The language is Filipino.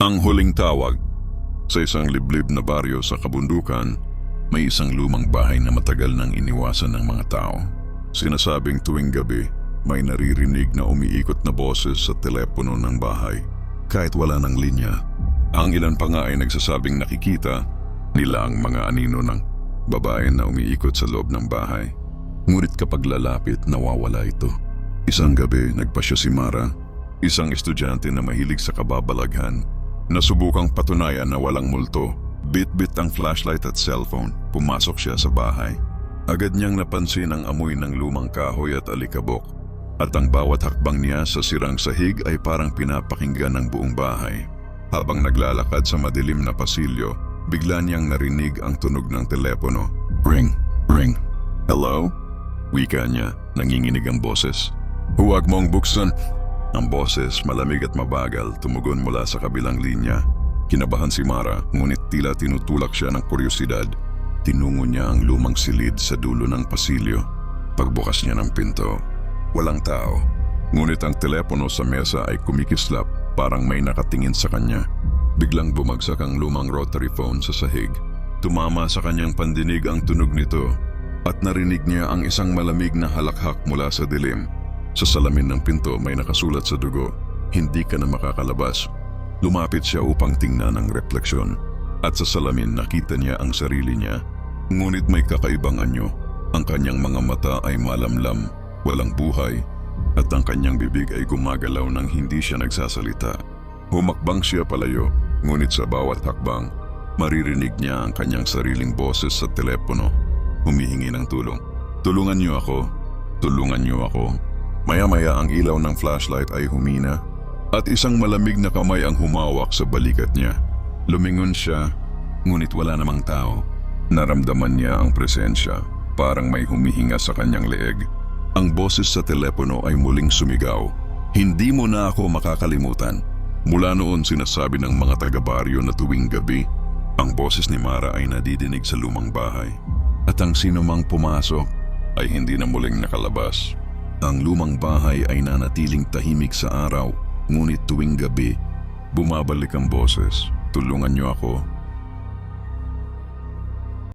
Ang huling tawag. Sa isang liblib na baryo sa kabundukan, may isang lumang bahay na matagal nang iniwasan ng mga tao. Sinasabing tuwing gabi, may naririnig na umiikot na boses sa telepono ng bahay. Kahit wala ng linya, ang ilan pa nga ay nagsasabing nakikita nila ang mga anino ng babae na umiikot sa loob ng bahay. Ngunit kapag lalapit, nawawala ito. Isang gabi, nagpasya si Mara, isang estudyante na mahilig sa kababalaghan, na subukang patunayan na walang multo. Bit-bit ang flashlight at cellphone, pumasok siya sa bahay. Agad niyang napansin ang amoy ng lumang kahoy at alikabok, at ang bawat hakbang niya sa sirang sahig ay parang pinapakinggan ng buong bahay. Habang naglalakad sa madilim na pasilyo, bigla niyang narinig ang tunog ng telepono. Ring, ring. Hello? Wika niya, nanginginig ang boses. Huwag mong buksan. Ang boses, malamig at mabagal, tumugon mula sa kabilang linya. Kinabahan si Mara, ngunit tila tinutulak siya ng kuryosidad. Tinungo niya ang lumang silid sa dulo ng pasilyo. Pagbukas niya ng pinto, walang tao. Ngunit ang telepono sa mesa ay kumikislap, parang may nakatingin sa kanya. Biglang bumagsak ang lumang rotary phone sa sahig. Tumama sa kanyang pandinig ang tunog nito, at narinig niya ang isang malamig na halakhak mula sa dilim. Sa salamin ng pinto may nakasulat sa dugo, "Hindi ka na makakalabas." Lumapit siya upang tingnan ang refleksyon, at sa salamin nakita niya ang sarili niya. Ngunit may kakaibang anyo. Ang kanyang mga mata ay malamlam, walang buhay, at ang kanyang bibig ay gumagalaw nang hindi siya nagsasalita. Humakbang siya palayo, ngunit sa bawat hakbang, maririnig niya ang kanyang sariling boses sa telepono, humihingi ng tulong. "Tulungan niyo ako, tulungan niyo ako." Maya-maya ang ilaw ng flashlight ay humina, at isang malamig na kamay ang humawak sa balikat niya. Lumingon siya, ngunit wala namang tao. Naramdaman niya ang presensya, parang may humihinga sa kanyang leeg. Ang boses sa telepono ay muling sumigaw, "Hindi mo na ako makakalimutan." Mula noon sinasabi ng mga taga-baryo na tuwing gabi, ang boses ni Mara ay nadidinig sa lumang bahay. At ang sinumang pumasok ay hindi na muling nakalabas. Ang lumang bahay ay nanatiling tahimik sa araw, ngunit tuwing gabi, bumabalik ang boses, "Tulungan niyo ako,